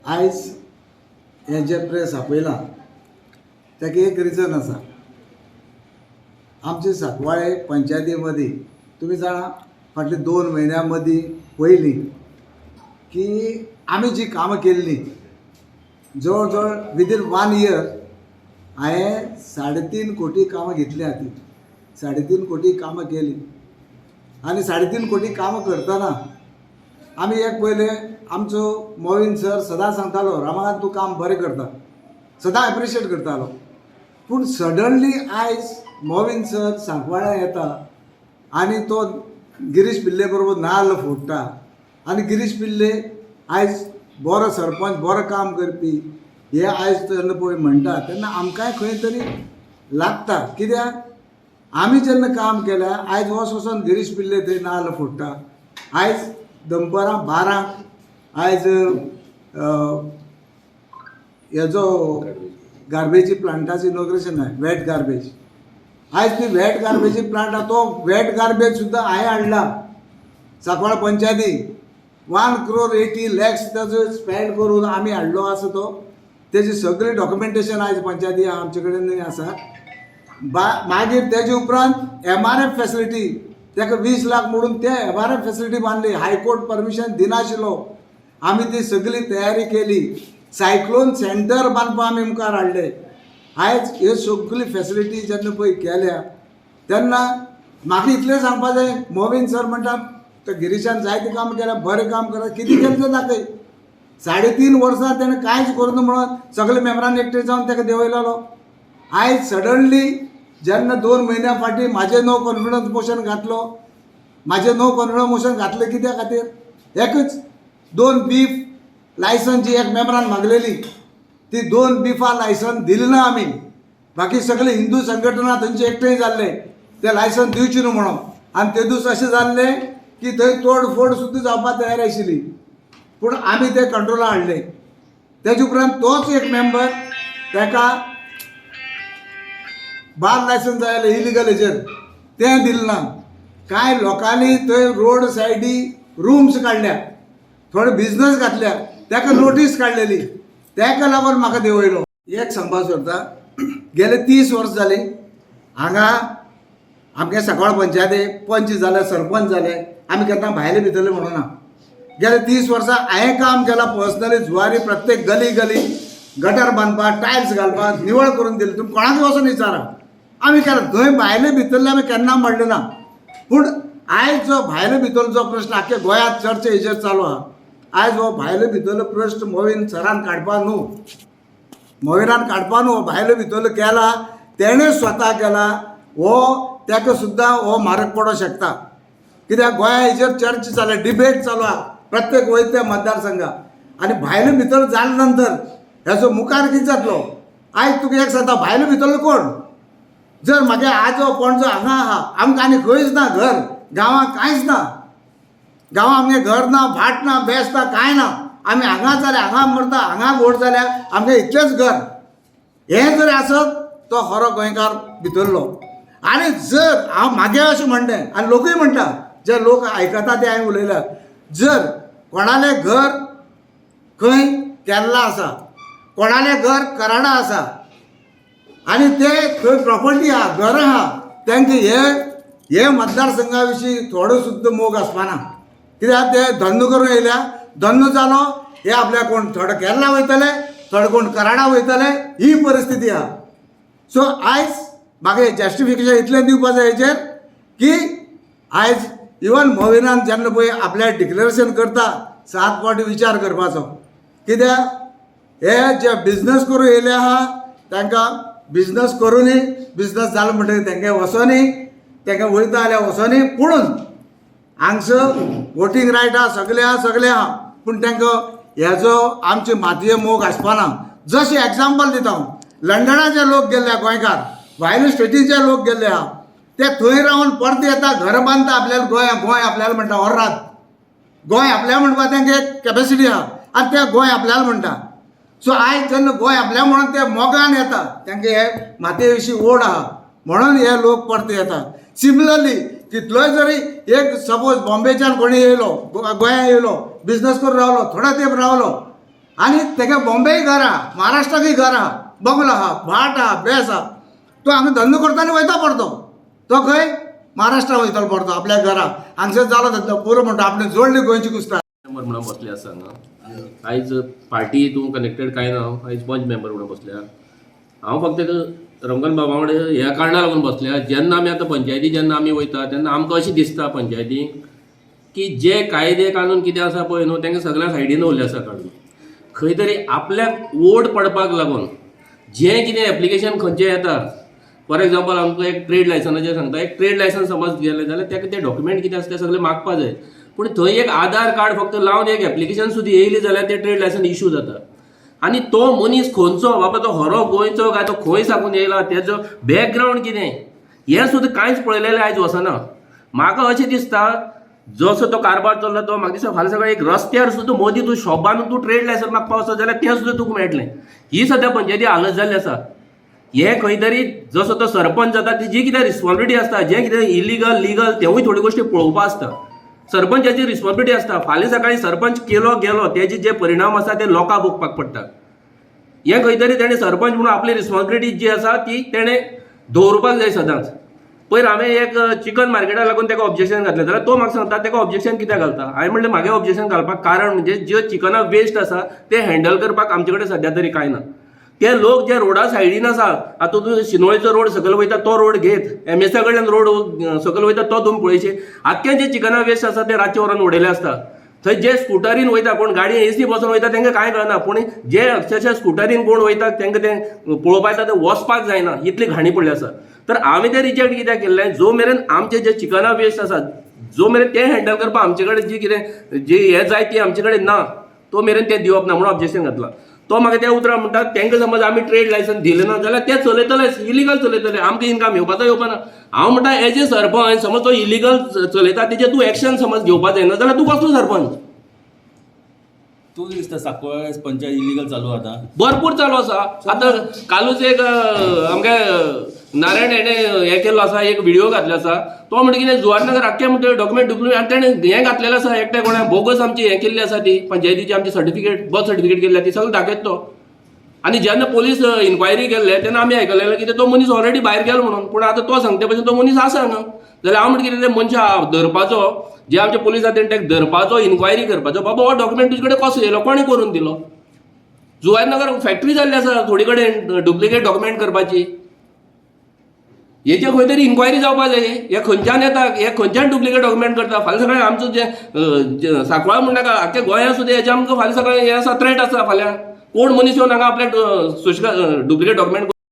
आयज हे जे प्रेस आपयलां ताका एक रिजन आसा. आमचे सांकवाळे पंचायती मदीं तुमी जाणा फाटले 2 म्हयन्यां मदीं पयलीं की आमी जी कामां केल्लीं जवळ जवळ विदीन 1 इयर हांवें 3.5 कोटी कामां घेतलीं हातीन. 3.5 कोटी कामां केलीं आनी 3.5 कोटी कामां करतना आमी एक पयले आमचो मोविन सर सदां सांगतालो, रामाकांत तूं काम बरें करता, सदां एप्रिशिएट करतालो. पूण सडनली आयज मोविन सर सांकवाळ्या येता आनी तो गिरीश पिल्ले बरोबर नाल्ल फोडटा आनी गिरीश पिल्ले आयज बरो सरपंच बरो काम करपी हे आयज तेन्ना पळय म्हणटा तेन्ना आमकांय खंय तरी लागता. कित्याक आमी जेन्ना काम केल्या आयज वचून गिरीश पिल्ले थंय नाल्ल फोडटा. आयज दनपारां 12 आयज हेजो गार्बेजी प्लांटाचो इनॉग्रेशन आहे, वेट गार्बेज. आयज ती वेट गार्बेजी प्लांट आहा तो वेट गार्बेज सुद्दां हांवें हाडला सांकवाळ पंचायती. 1,80,00,000 ताजो स्पेंड करून आमी हाडलो आसा तो. तेजी सगळी डॉक्युमेंटेशन आयज पंचायती आमचे कडेन आसा. मागीर तेजे उपरांत MRF फॅसिलिटी ताका 20 लाख म्हणून ते MRF फॅसिलिटी बांदली. हायकोर्ट परमिशन दिनाशिल्लो. आमी ती सगळी तयारी केली. सायक्लोन सेंटर बांदपा आमी मुखार हाडले. आयज ह्यो सगळी फॅसिलिटी जेन्ना पळय केल्या तेन्ना म्हाका इतलें सांगपा जाय, मोविन सर म्हणटा तो गिरीशान जायतें काम केलां, बरें काम करा, कितें केलें तें दाखय. 3.5 वर्सां तेणें कांयच करूं ना म्हणून सगळे मेंबरान एकठांय जावन ताका देंवयलो. आयज सडनली जेन्ना 2 म्हयन्या फाटीं म्हाजें नो कॉन्फिडन्स मोशन घातलो. म्हाजें नो कॉन्फिडन्स मोशन घातलें कित्या खातीर? एकच 2 बीफ लायसन जी एक मेंबरान मागलेली ती 2 बिफा लायसन दिली ना आमी. बाकी सगळे हिंदू संघटना थंयचे एकठांय जाल्ले ते लायसन दिवची न्हू म्हणून. आनी ते दीस अशें जाल्लें की थंय तोडफोड सुद्दां जावपाक तयार आशिल्ली. पूण आमी ते कंट्रोलाक हाडले. तेजे उपरांत तोच एक मेंबर ताका बार लायसन जाय जाल्यार इलिगल हेजेर तें दिलें ना. कांय लोकांनी थंय रोड सायडी रूम्स काडल्या, थोडे बिजनस घातल्या, ताका नोटीस काडलेली. ताका लागून म्हाका देंवयलो. एक सांगपाक सोदता, गेले 30 वर्सां जालीं हांगा आमगे सांकवाळ पंचायतीक पंच जाले, सरपंच जाले, आमी केन्ना भायले भितरले म्हणूना. गेले 30 वर्सां हांवें काम केलां पर्सनली. जुवारी प्रत्येक गली गली गटर बांदपाक, टायल्स घालपाक, निवळ करून दिली. तुमी कोणाक वचून विचारा, आमी केलां. थंय भायले भितरले आमी केन्ना म्हणले ना. पूण आयज जो भायले भितरलो जो प्रश्न आख्ख्या गोंयांत चर्चा हेजेर चालू आहा, आयज हो भायलो भितरलो प्रश्न मोविन सरान काडपा न्हू, मोविनान काडपा न्हू, भायलो भितरलो केला तेणें स्वता केला. हो ताका सुद्दां हो म्हारग पडोंक शकता. कित्याक गोंया हेजेर चर्चा चालू, डिबेट चालू आहा प्रत्येक वयत्या मतदारसंघात. आनी भायलो भितर जाले नंतर हेजो मुखार कितें जातलो? आयज तुका एक सांगता, भायलो भितरलो कोण? जर म्हागे आजो पणजो हांगा आहा, आमकां आनी खंयच ना घर, गांवांत कांयच ना. गांवां आमगे घर ना, भाट ना, बेस ना, कांय ना. आमी हांगा जाल्यार हांगा मरता, हांगा व्होट जाल्यार आमगे इतलेंच घर. हें जर आसत तो खरो गोंयकार भितरलो. आनी जर हांव म्हागे अशें म्हणलें आनी लोकूय म्हणटा, जे लोक आयकता ते हांवें उलयल्या, जर कोणालें घर खंय केरला आसा, कोणालें घर कराडा आसा आनी ते खंय प्रॉपर्टी आहा, घर आहा, तांकां हे मतदारसंघा विशीं थोडो सुद्दां मोग आसपाना. कित्याक ते धंदो करून येयल्या, धंदो जालो हे आपल्या कोण थोडे केरला वयतले, थोडे कोण कराडा वयतले, ही परिस्थिती आहा. सो आयज म्हाका जस्टिफिकेशन इतलें दिवपाक जाय हेजेर की आयज इवन मोविनान जेन्ना पळय आपल्या डिक्लेरेशन करता 7 फावटी विचार करपाचो. कित्याक हे जे बिजनस करून येयले आहा तांकां बिजनस करूनय बिजनस जालो म्हणटकीर तांकां वचोनय तांकां वयता जाल्यार वचोनय. पुणून हांगसर वोटींग रायट आहा, सगळे आहा, पूण तांकां हेजो आमचे मातये मोग आसपाना. जशें एग्जाम्पल दिता हांव, लंडनाचे लोक गेल्ले गोंयकार, भायले स्टेटीचे लोक गेल्ले आहा, ते थंय रावन परत येता, घर बांदता आपल्याला गोंय आपल्याला म्हणटा ओर्रात. गोंय आपल्या म्हणपाक तांकां एक कॅपेसिटी आहा आनी ते गोंय आपल्याला म्हणटा. सो आयज जेन्ना गोंय आपल्या म्हणून ते मोगान येता, तांकां हे मातये विशीं ओड आहा म्हणून हे लोक परत येता. सिमिलरली कितलोय जरी एक सपोज बॉम्बेच्यान कोणी येयलो, गोंया येयलो, बिजनस करून रावलो, थोडा तेंप रावलो, आनी तेगे बॉम्बेय घर आहा, महाराष्ट्राकय घर आहा, बंगलो आहा, भाट आहा, बेस आहा. तो हांगा धंदो करताना वयता पडतो. तो खंय महाराष्ट्रा वयतलो पडतो आपल्या घरा. हांगसर जालो धंदो पुरो म्हणटा आपणे जोडली गोंयची कुस्तार म्हणून बसले आसा हांगा. आयज पार्टी तूं कनेक्टेड काय ना, आयज पंच मेंबर म्हणून बसल्या. हांव फक्त रंगन बाबा वांगडा ह्या कारणां लागून बसल्या. जेन्ना आमी आतां पंचायती जेन्ना आमी वयता तेन्ना आमकां अशें दिसता पंचायतीक की जे कायदे कानून कितें आसा पळय न्हू तेंकां सगळ्या सायडीन उरले आसा काडून. खंय तरी आपल्याक वोट पडपाक लागून जें कितें एप्लिकेशन खंयचें येता, फॉर एग्जाम्पल आमकां एक ट्रेड लायसनाचें सांगता, एक ट्रेड लायसन्स समज गेलें जाल्यार तेका ते डॉक्युमेंट कितें आसा ते सगळे मागपा जाय. पूण थंय एक आधार कार्ड फक्त लावन एक एप्लिकेशन सुद्दां येयली जाल्यार ते ट्रेड लायसन इश्यू जाता. आनी तो मनीस खंयचो बाबा, तो खरो गोंयचो काय तो खंय साकून येयला, तेजो बॅकग्रावंड कितें हें सुद्दां कांयच पळयलेलें आयज वचना. म्हाका अशें दिसता जसो तो कारबार चल्ला तो म्हाका दिसता फाल्यां सकाळीं एक रस्त्यार सुद्दां मोदी तूं शॉपान तूं ट्रेड लायसन मागपा वचत जाल्यार तें सुद्दां तुका मेळटलें. ही सद्या पंचायती हालत जाल्ली आसा. हे खंय तरी जसो तो सरपंच जाता तेजी कितें रिस्पॉन्सिबिलिटी आसता, जें कितें इलिगल लिगल तेवूय थोडी गोश्टी पळोवपा आसता. सरपंचाची रिस्पॉन्सिबिलिटी आसता. फाल्यां सकाळीं सरपंच केलो गेलो तेजे जे परिणाम आसा ते लोकांक भोगपाक पडटा. हें खंय तरी तेणें सरपंच म्हणून आपली रिस्पॉन्सिबिलिटी जी आसा ती तेणें दवरपाक जाय सदांच. पयर हांवें एक चिकन मार्केटाक लागून तेका ऑब्जेक्शन घातलें जाल्यार तो म्हाका सांगता तेका ऑब्जेक्शन कित्याक घालता. हांवें म्हणलें म्हागे ऑब्जेक्शन घालपाक कारण म्हणजे ज्यो चिकना वेस्ट आसा ते हँडल करपाक आमचे कडेन सद्या तरी कांय ना. ते लोक जे रोडा सायडीन आसा, आतां तूं शिनोळेचो रोड सकयल वयता तो रोड घेत, एमएसा कडल्यान रोड सकयल वयता तो तुमी पळयचे. आख्खें जे चिकना वेस्ट आसा ते रातचे व्हरून उडयले आसता. थंय जे स्कुटरीन वयता कोण गाडये एसी बसून वयता तांकां कांय कळना, पूण जे अक्षरशः स्कुटरीन कोण वयता तांकां तें पळोवपा येता तें वचपाक जायना, इतली घाणी पडली आसा. तर हांवें तें रिजेक्ट कित्याक केल्लें, जो मेरेन आमचे जे चिकना वेस्ट आसा जो मेरेन तें हँडल करपाक आमचे कडेन जी कितें जी हें जाय ती आमचे कडेन ना, तो मेरेन तें दिवप ना म्हणून ऑब्जेक्शन घातलां. तो म्हाका त्या उतरां म्हणटा तांकां समज आमी ट्रेड लायसन दिलें ना जाल्यार ते चलयतलेच, इलिगल चलयतले, आमकां इनकम येवपाचो येवपाना. हांव म्हणटा एज ए सरपंच समज तो इलिगल चलयता तेजेर तूं एक्शन समज घेवपाक जायना जाल्यार तूं कसलो सरपंच. तूं दिसता सांकवाळ पंचायत इलिगल चालू आतां भरपूर चालू आसा. आतां कालूच एक आमगे नारायण हेणें हें केल्लो आसा, एक व्हिडिओ घातलो आसा. तो म्हणटा कितें जुवारनगर आख्खे म्हणटा डॉक्युमेंट आनी तेणें हें घातलेलें आसा एकट्या कोणा बोगस आमची हें केल्ली आसा ती पंचायतीची आमची सर्टिफिकेट बर्थ सर्टिफिकेट केल्ली ती सगळें दाखयत तो. आनी जेन्ना पोलीस इन्क्वायरी केल्ले तेन्ना आमी आयकलेलें कितें तो मनीस ऑलरेडी भायर गेलो म्हणून. पूण आतां तो सांगता भशेन तो मनीस आसा हांगा. जाल्यार हांव म्हणटा कितें ते मनशाक धरपाचो, जे आमचे पुलीस आसा तेणें ताका धरपाचो, इन्क्वायरी करपाचो. बाबा हो डॉक्युमेंट तुजे कडेन कसो येयलो, कोणी करून दिलो. जुवारनगर फॅक्टरी जाल्ली आसा थोडी कडेन डुप्लिकेट डॉक्युमेंट करपाची. हेचे खंय तरी इन्क्वायरी जावपा जाय. हे खंयच्यान येता, हे खंयच्यान डुप्लिकेट डॉक्युमेंट करता. फाल्यां सकाळीं आमचो जे सांकवाळ म्हणटा आख्ख्या गोंयांत सुद्दां हेजे आमकां फाल्यां सकाळीं हें आसा थ्रेट आसा. फाल्यां कोण मनीस येवन हांगा आपल्याक डुप्लिकेट डॉक्युमेंट